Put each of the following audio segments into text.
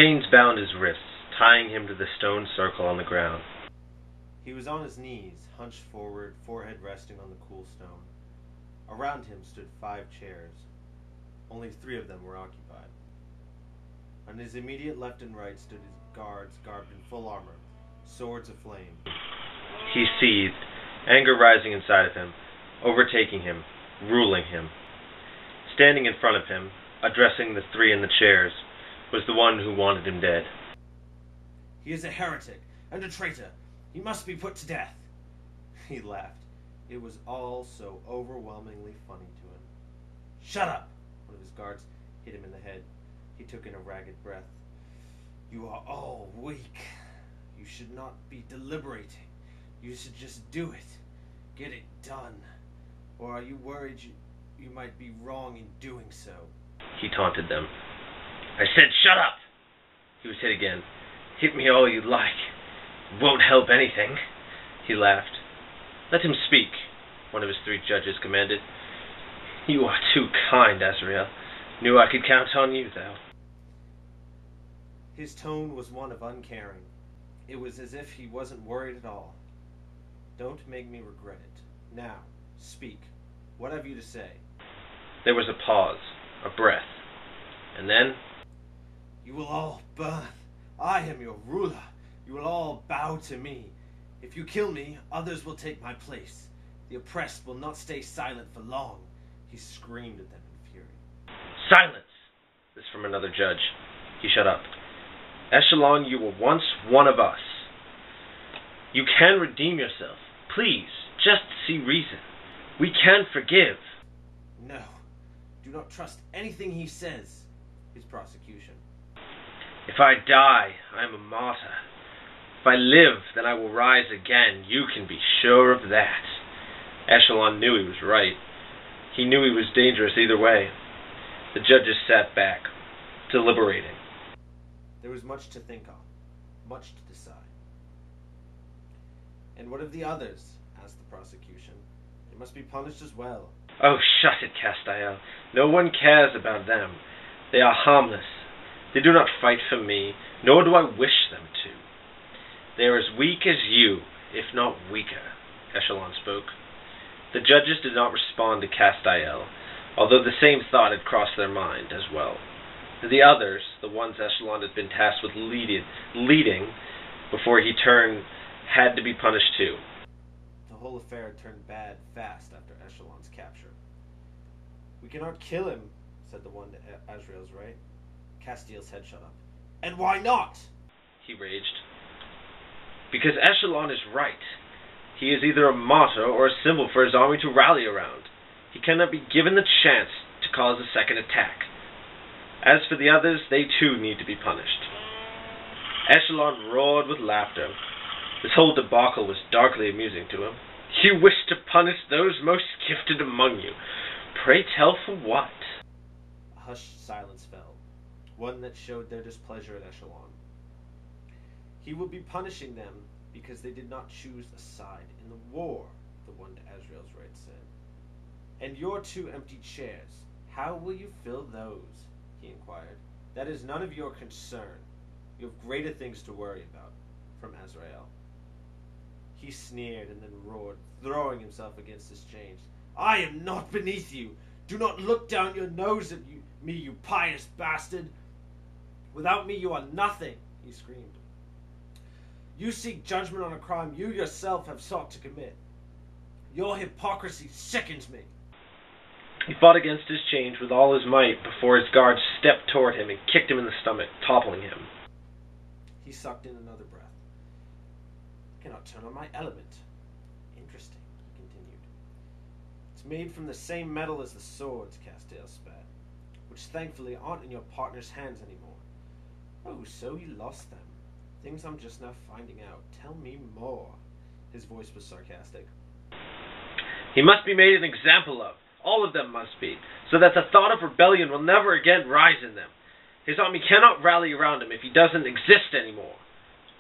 Chains bound his wrists, tying him to the stone circle on the ground. He was on his knees, hunched forward, forehead resting on the cool stone. Around him stood 5 chairs. Only 3 of them were occupied. On his immediate left and right stood his guards, garbed in full armor, swords aflame. He seethed, anger rising inside of him, overtaking him, ruling him. Standing in front of him, addressing the 3 in the chairs, was the one who wanted him dead. "He is a heretic and a traitor. He must be put to death." He laughed. It was all so overwhelmingly funny to him. "Shut up!" One of his guards hit him in the head. He took in a ragged breath. "You are all weak. You should not be deliberating. You should just do it. Get it done. Or are you worried you might be wrong in doing so?" He taunted them. "I said shut up!" He was hit again. "Hit me all you like. It won't help anything." He laughed. "Let him speak," one of his 3 judges commanded. "You are too kind, Azrael. Knew I could count on you, though." His tone was one of uncaring. It was as if he wasn't worried at all. "Don't make me regret it. Now, speak. What have you to say?" There was a pause, a breath, and then... "You will all burn. I am your ruler. You will all bow to me. If you kill me, others will take my place. The oppressed will not stay silent for long." He screamed at them in fury. "Silence!" This from another judge. He shut up. "Echelon, you were once one of us. You can redeem yourself. Please, just see reason. We can forgive." "No. Do not trust anything he says." His prosecution. "If I die, I am a martyr. If I live, then I will rise again. You can be sure of that." Echelon knew he was right. He knew he was dangerous either way. The judges sat back, deliberating. There was much to think on, much to decide. "And what of the others?" asked the prosecution. "They must be punished as well." "Oh, shut it, Castiel. No one cares about them. They are harmless. They do not fight for me, nor do I wish them to. They are as weak as you, if not weaker," Echelon spoke. The judges did not respond to Castiel, although the same thought had crossed their mind as well. The others, the ones Echelon had been tasked with leading before he turned, had to be punished too. The whole affair turned bad fast after Echelon's capture. "We cannot kill him," said the one to Azrael's right. Castiel's head shut up. "And why not?" he raged. "Because Echelon is right. He is either a martyr or a symbol for his army to rally around. He cannot be given the chance to cause a second attack. As for the others, they too need to be punished." Echelon roared with laughter. This whole debacle was darkly amusing to him. "You wish to punish those most gifted among you. Pray tell for what?" A hushed silence fell, one that showed their displeasure at Echelon. "He will be punishing them because they did not choose a side in the war," the one to Azrael's right said. "And your 2 empty chairs, how will you fill those?" he inquired. "That is none of your concern. You have greater things to worry about," from Azrael. He sneered and then roared, throwing himself against his chains. "I am not beneath you. Do not look down your nose at me, you pious bastard. Without me you are nothing," he screamed. "You seek judgment on a crime you yourself have sought to commit. Your hypocrisy sickens me." He fought against his chains with all his might before his guards stepped toward him and kicked him in the stomach, toppling him. He sucked in another breath. "I cannot turn on my element. Interesting," he continued. "It's made from the same metal as the swords," Castiel spat, "which thankfully aren't in your partner's hands anymore." "Oh, so he lost them. Things I'm just now finding out. Tell me more." His voice was sarcastic. "He must be made an example of. All of them must be, so that the thought of rebellion will never again rise in them. His army cannot rally around him if he doesn't exist anymore,"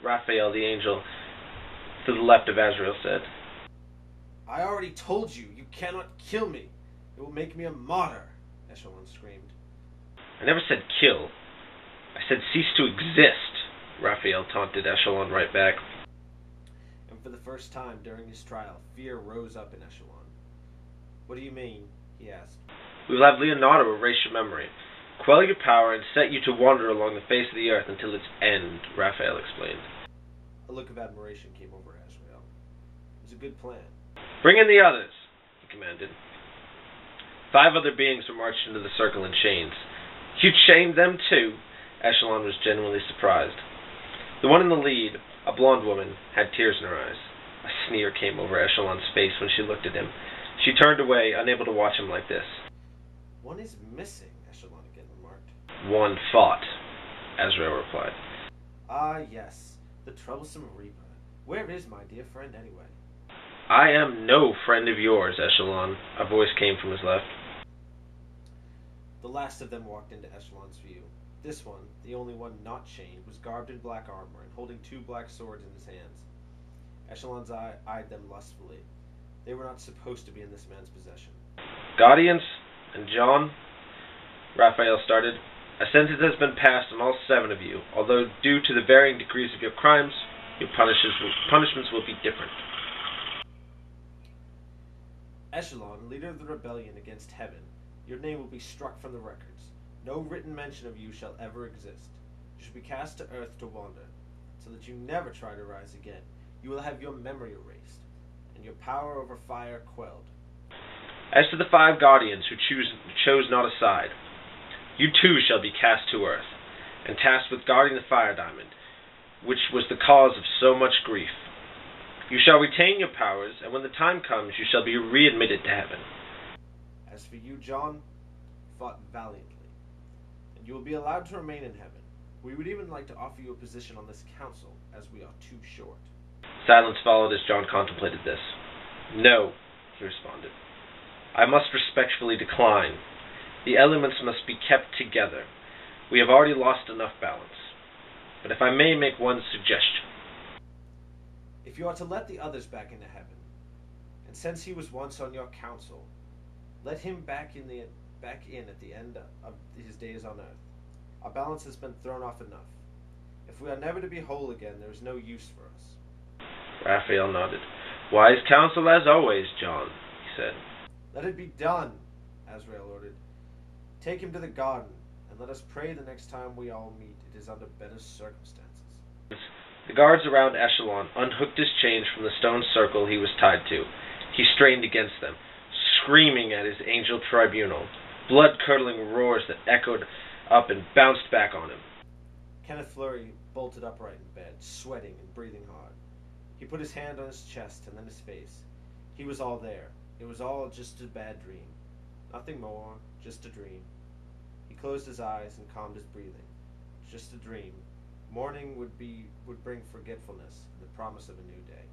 Raphael the angel, to the left of Azrael, said. "I already told you, you cannot kill me. It will make me a martyr," Echelon screamed. "I never said kill. I said cease to exist, Raphael taunted Echelon right back. And for the first time during his trial, fear rose up in Echelon. What do you mean? He asked. We will have Leonardo erase your memory, quell your power, and set you to wander along the face of the earth until its end, Raphael explained. A look of admiration came over Azrael. It was a good plan. Bring in the others, he commanded. 5 other beings were marched into the circle in chains. You chained them too? Echelon was genuinely surprised. The one in the lead, a blonde woman, had tears in her eyes. A sneer came over Echelon's face when she looked at him. She turned away, unable to watch him like this. One is missing, Echelon again remarked. One fought, Azrael replied. Ah, yes, the troublesome Reaper. Where is my dear friend anyway? I am no friend of yours, Echelon, a voice came from his left. The last of them walked into Echelon's view. This one, the only one not chained, was garbed in black armor and holding 2 black swords in his hands. Echelon's eye eyed them lustfully. They were not supposed to be in this man's possession. Guardians and John, Raphael started, a sentence has been passed on all 7 of you, although due to the varying degrees of your crimes, your punishments will be different. Echelon, leader of the rebellion against heaven, your name will be struck from the records. No written mention of you shall ever exist. You shall be cast to earth to wander, so that you never try to rise again. You will have your memory erased, and your power over fire quelled. As to the 5 guardians who chose not a side, you too shall be cast to earth, and tasked with guarding the fire diamond, which was the cause of so much grief. You shall retain your powers, and when the time comes, you shall be readmitted to heaven. As for you, John, you fought valiantly, and you will be allowed to remain in heaven. We would even like to offer you a position on this council, as we are too short. Silence followed as John contemplated this. No, he responded. I must respectfully decline. The elements must be kept together. We have already lost enough balance. But if I may make one suggestion. If you are to let the others back into heaven, and since he was once on your council, let him back in at the end of his days on earth. Our balance has been thrown off enough. If we are never to be whole again, there is no use for us. Raphael nodded. Wise counsel as always, John, he said. Let it be done, Azrael ordered. Take him to the garden, and let us pray the next time we all meet it is under better circumstances. The guards around Echelon unhooked his chains from the stone circle he was tied to. He strained against them, screaming at his angel tribunal, blood-curdling roars that echoed up and bounced back on him. Kenneth Fleury bolted upright in bed, sweating and breathing hard. He put his hand on his chest and then his face. He was all there. It was all just a bad dream. Nothing more, just a dream. He closed his eyes and calmed his breathing. Just a dream. Morning would bring forgetfulness and the promise of a new day.